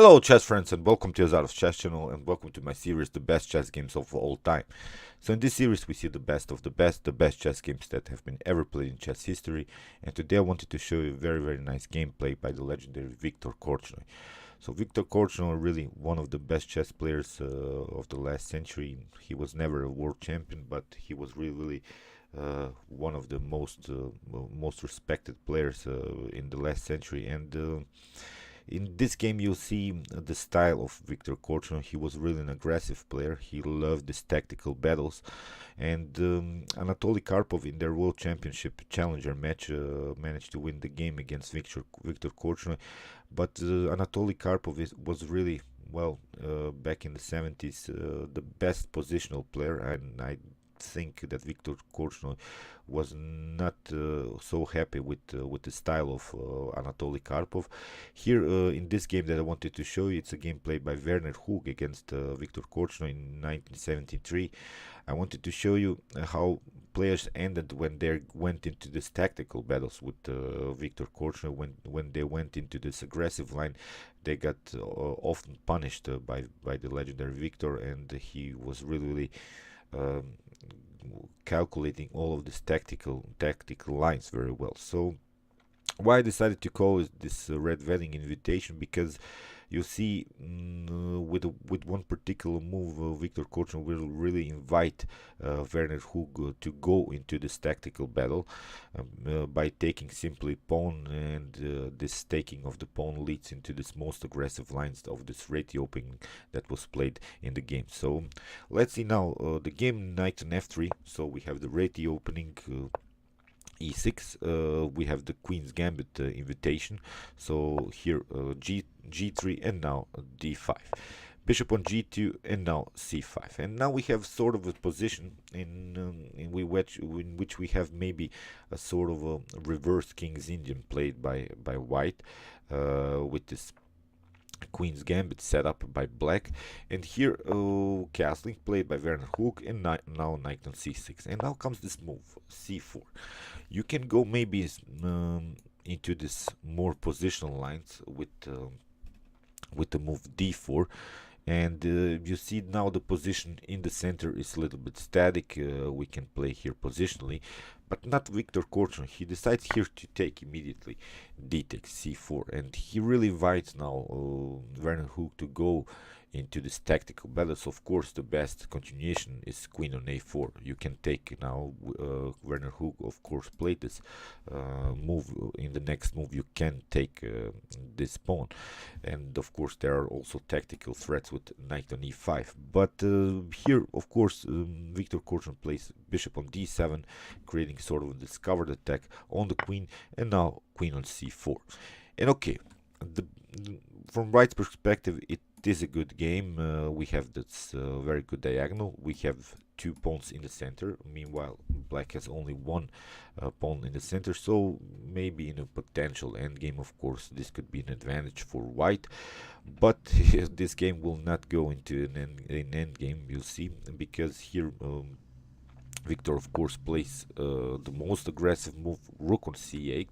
Hello chess friends, and welcome to Jozarov's chess channel, and welcome to my series The Best Chess Games of All Time. So in this series we see the best of the best chess games that have been ever played in chess history, and today I wanted to show you a very nice gameplay by the legendary Victor Korchnoi. So Victor Korchnoi, really one of the best chess players of the last century. He was never a world champion, but he was really one of the most respected players in the last century. And in this game you'll see the style of Victor Korchnoi. He was really an aggressive player. He loved these tactical battles, and Anatoly Karpov in their World Championship Challenger match managed to win the game against Victor Korchnoi. But Anatoly Karpov was really, well, back in the 70s, the best positional player, and I think that Victor Korchnoi was not so happy with the style of Anatoly Karpov. Here in this game that I wanted to show you, it's a game played by Werner Hug against Victor Korchnoi in 1973. I wanted to show you how players ended when they went into these tactical battles with Victor Korchnoi. When they went into this aggressive line, they got often punished by the legendary Victor, and he was really calculating all of these tactical lines very well. So why I decided to call it this red wedding invitation, because you see with one particular move Victor Korchnoi will really invite Werner Hug to go into this tactical battle by taking simply pawn, and this taking of the pawn leads into this most aggressive lines of this Reti opening that was played in the game. So let's see now the game knight on f3. So we have the Reti opening, e6, we have the Queen's Gambit invitation. So here g3, and now d5, bishop on g2, and now c5. And now we have sort of a position in which we have maybe a sort of a reverse King's Indian played by White, with this Queen's Gambit set up by Black, and here castling played by Werner Hug, and now knight on c6. And now comes this move c4. You can go maybe into this more positional lines with the move d4, and you see now the position in the center is a little bit static. We can play here positionally, but not Victor Korchnoi. He decides here to take immediately d takes c4, and he really invites now Werner Hug to go into this tactical battles. Of course, the best continuation is queen on a4. You can take now, Werner Hug of course played this move. In the next move you can take this pawn, and of course there are also tactical threats with knight on e5. But here of course Victor Korchnoi plays bishop on d7, creating sort of a discovered attack on the queen, and now queen on c4. And okay, from White's perspective, it is a good game. We have this very good diagonal. We have two pawns in the center. Meanwhile, Black has only one pawn in the center. So maybe in a potential endgame, of course, this could be an advantage for White. But this game will not go into an endgame, you'll see, because here Victor, of course, plays the most aggressive move, rook on c8.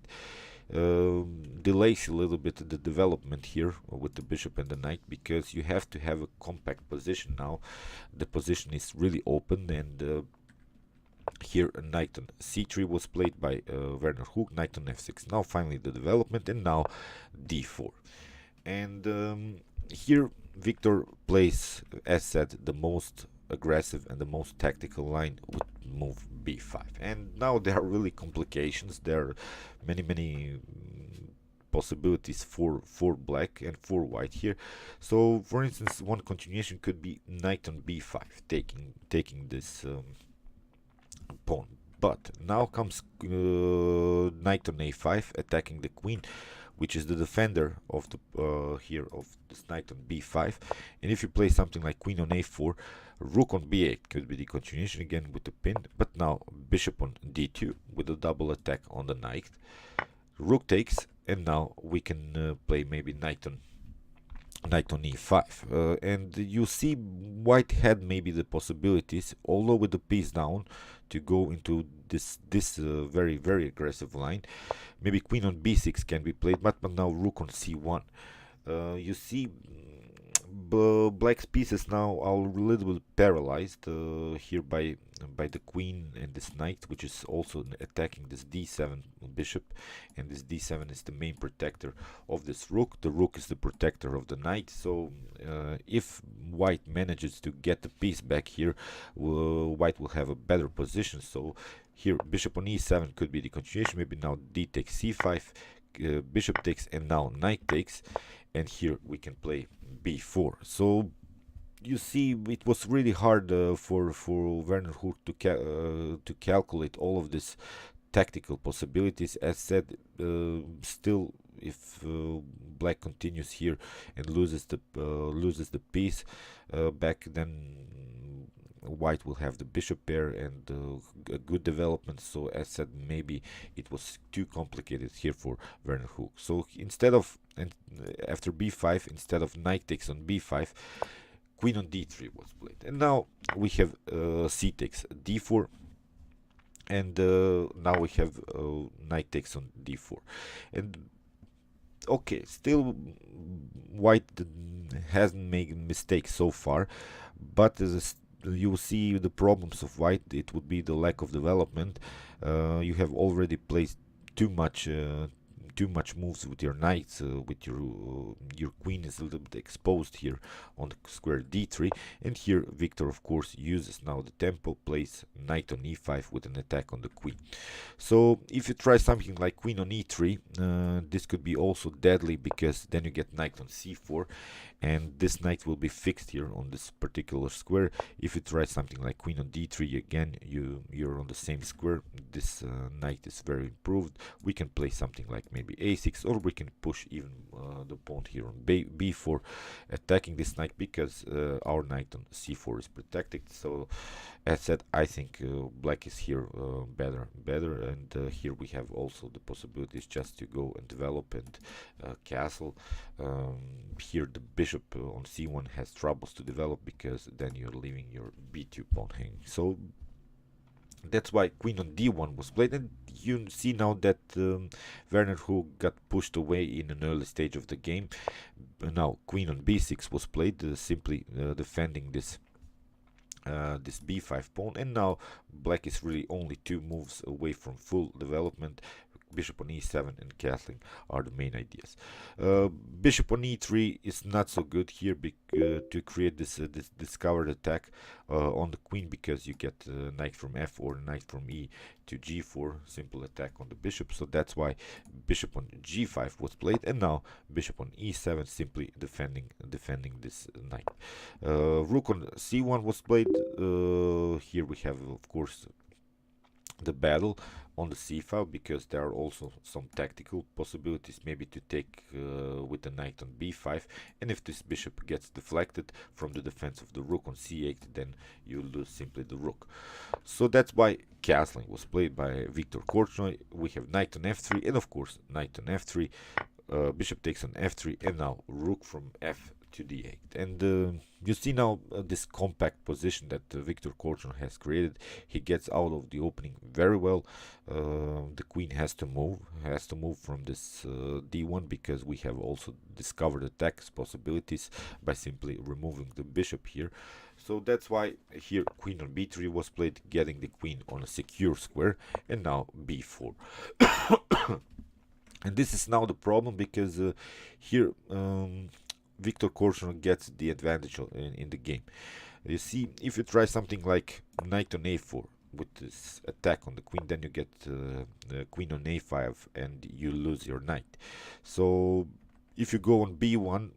Delays a little bit the development here with the bishop and the knight, because you have to have a compact position now. The position is really open, and here a knight on c3 was played by Werner Hug, knight on f6. Now finally the development, and now d4. And here Victor plays, as said, the most aggressive and the most tactical line with move b5. And now there are really complications. There are many possibilities for Black and for White here. So for instance, one continuation could be knight on b5, taking this pawn. But now comes knight on a5, attacking the queen, which is the defender of the here of this knight on b5. And if you play something like queen on a4, rook on b8 could be the continuation again with the pin. But now bishop on d2 with a double attack on the knight, rook takes, and now we can play maybe knight on e5. And you see White had maybe the possibilities, although with the piece down, to go into this very aggressive line. Maybe queen on b6 can be played, but now rook on c1. You see Black's pieces now are a little bit paralyzed here by the queen and this knight, which is also attacking this d7 bishop, and this d7 is the main protector of this rook. The rook is the protector of the knight, so if white manages to get the piece back here, white will have a better position. So here bishop on e7 could be the continuation. Maybe now d takes c5, bishop takes, and now knight takes, and here we can play b4. So you see, it was really hard for Werner Hug to calculate all of these tactical possibilities. As said, still, if black continues here and loses the piece back, then white will have the bishop pair and a good development. So as said, maybe it was too complicated here for Werner Hug. So instead of, after b5, instead of knight takes on b5, queen on d3 was played. And now we have c takes d4, and now we have knight takes on d4. And okay, still white hasn't made mistakes so far, but you see the problems of white. It would be the lack of development. You have already placed too much moves with your knights. With your queen is a little bit exposed here on the square d3, and here Victor of course uses now the tempo, plays knight on e5 with an attack on the queen. So if you try something like queen on e3, this could be also deadly, because then you get knight on c4, and this knight will be fixed here on this particular square. If you try something like queen on d3, again you're on the same square. This knight is very improved. We can play something like maybe a6, or we can push even the pawn here on b4, attacking this knight, because our knight on c4 is protected. So as said, I think black is here better, and here we have also the possibilities just to go and develop and castle. Here the bishop on c1 has troubles to develop, because then you're leaving your b2 pawn hanging. So that's why queen on d1 was played, and you see now that Werner Hug got pushed away in an early stage of the game. Now queen on b6 was played, simply defending this b5 pawn, and now black is really only 2 moves away from full development. Bishop on e7 and castling are the main ideas. Bishop on e3 is not so good here to create this discovered attack on the queen, because you get knight from f or knight from e to g4, simple attack on the bishop. So that's why bishop on g5 was played, and now bishop on e7, simply defending this knight. Rook on c1 was played. Here we have of course the battle on the c file, because there are also some tactical possibilities, maybe to take with the knight on b5, and if this bishop gets deflected from the defense of the rook on c8, then you lose simply the rook. So that's why castling was played by Victor Korchnoi. We have knight on f3, and of course knight on f3, bishop takes on f3, and now rook from f to d8. And you see now this compact position that Victor Korchnoi has created. He gets out of the opening very well. The queen has to move from this d1, because we have also discovered attacks possibilities by simply removing the bishop here. So that's why here queen on b3 was played, getting the queen on a secure square, and now b4. And this is now the problem, because here Victor Korchnoi gets the advantage in the game. You see, if you try something like knight on a4 with this attack on the queen, then you get the queen on a5 and you lose your knight. So if you go on b1,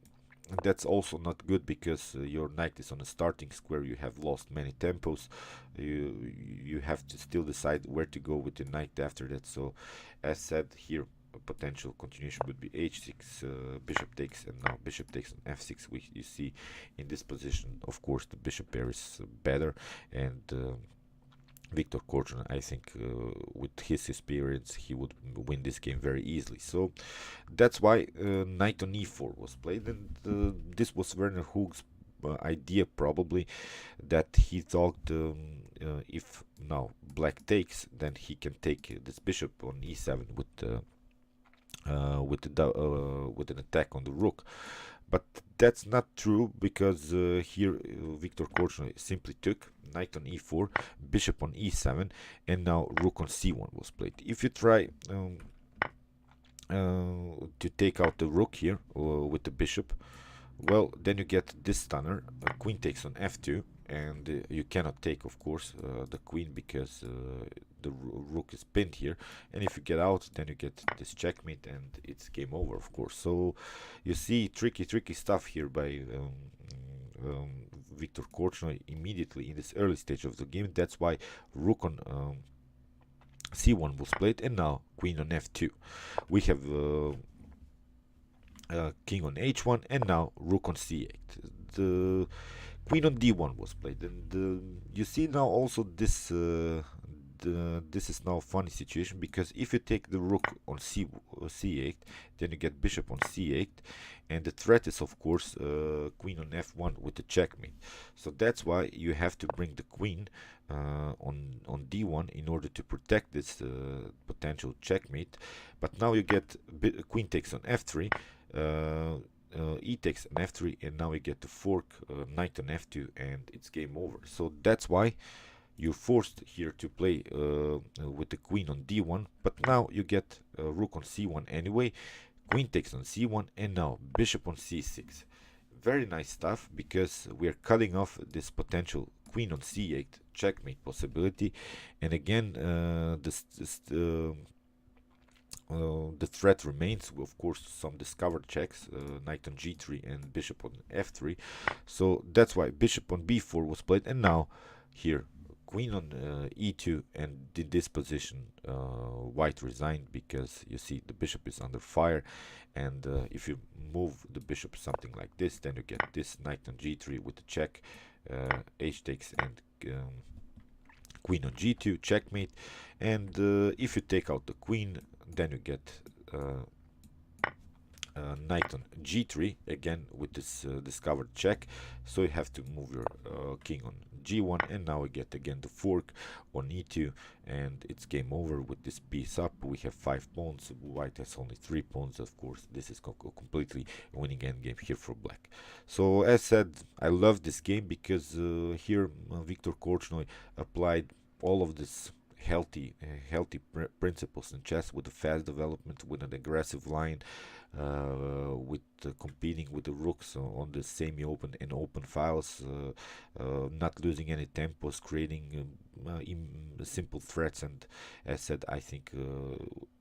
that's also not good, because your knight is on a starting square. You have lost many tempos. You have to still decide where to go with your knight after that. So as said, here a potential continuation would be h6, bishop takes, and now bishop takes on f6, which you see in this position. Of course, the bishop pair is better, and Victor Korchnoi, I think, with his experience, he would win this game very easily. So that's why knight on e4 was played, and this was Werner Hug's idea, probably, that he thought if now black takes, then he can take this bishop on e7 with an attack on the rook. But that's not true, because here Victor Korchnoi simply took knight on e4, bishop on e7, and now rook on c1 was played. If you try to take out the rook here with the bishop, well, then you get this stunner. Queen takes on f2, and you cannot take, of course, the queen, because the rook is pinned here. And if you get out, then you get this checkmate, and it's game over, of course. So you see tricky stuff here by Victor Korchnoi immediately in this early stage of the game. That's why rook on c1 was played, and now queen on f2. We have king on h1, and now rook on c8. The queen on d1 was played, and you see now also this this is now a funny situation, because if you take the rook on c8, then you get bishop on c8, and the threat is, of course, queen on f1 with the checkmate. So that's why you have to bring the queen on d1 in order to protect this potential checkmate. But now you get queen takes on f3, e takes on f3, and now we get the fork, knight on f2, and it's game over. So that's why you're forced here to play with the queen on d1, but now you get rook on c1 anyway, queen takes on c1, and now bishop on c6. Very nice stuff, because we are cutting off this potential queen on c8 checkmate possibility. And again, the threat remains, of course, some discovered checks, knight on g3 and bishop on f3. So that's why bishop on b4 was played, and now here queen on e2, and in this position white resigned, because you see the bishop is under fire, and if you move the bishop something like this, then you get this knight on g3 with the check, h takes, and queen on g2 checkmate. And if you take out the queen, then you get knight on g3 again with this discovered check. So you have to move your king on g1, and now we get again the fork on e2, and it's game over with this piece up. We have 5 pawns, white has only 3 pawns. Of course, this is completely winning endgame here for black. So as said, I love this game, because here Victor Korchnoi applied all of this healthy principles in chess, with a fast development, with an aggressive line, with competing with the rooks on the semi-open and open files, not losing any tempos, creating simple threats. And as said, I think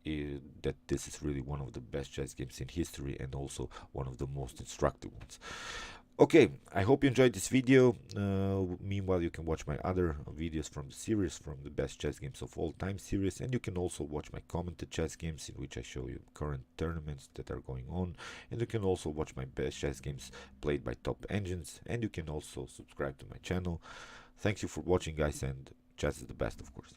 that this is really one of the best chess games in history, and also one of the most instructive ones. Okay, I hope you enjoyed this video. Meanwhile, you can watch my other videos from the series, from the best chess games of all time series, and you can also watch my commented chess games, in which I show you current tournaments that are going on, and you can also watch my best chess games played by top engines, and you can also subscribe to my channel. Thank you for watching, guys, and chess is the best, of course.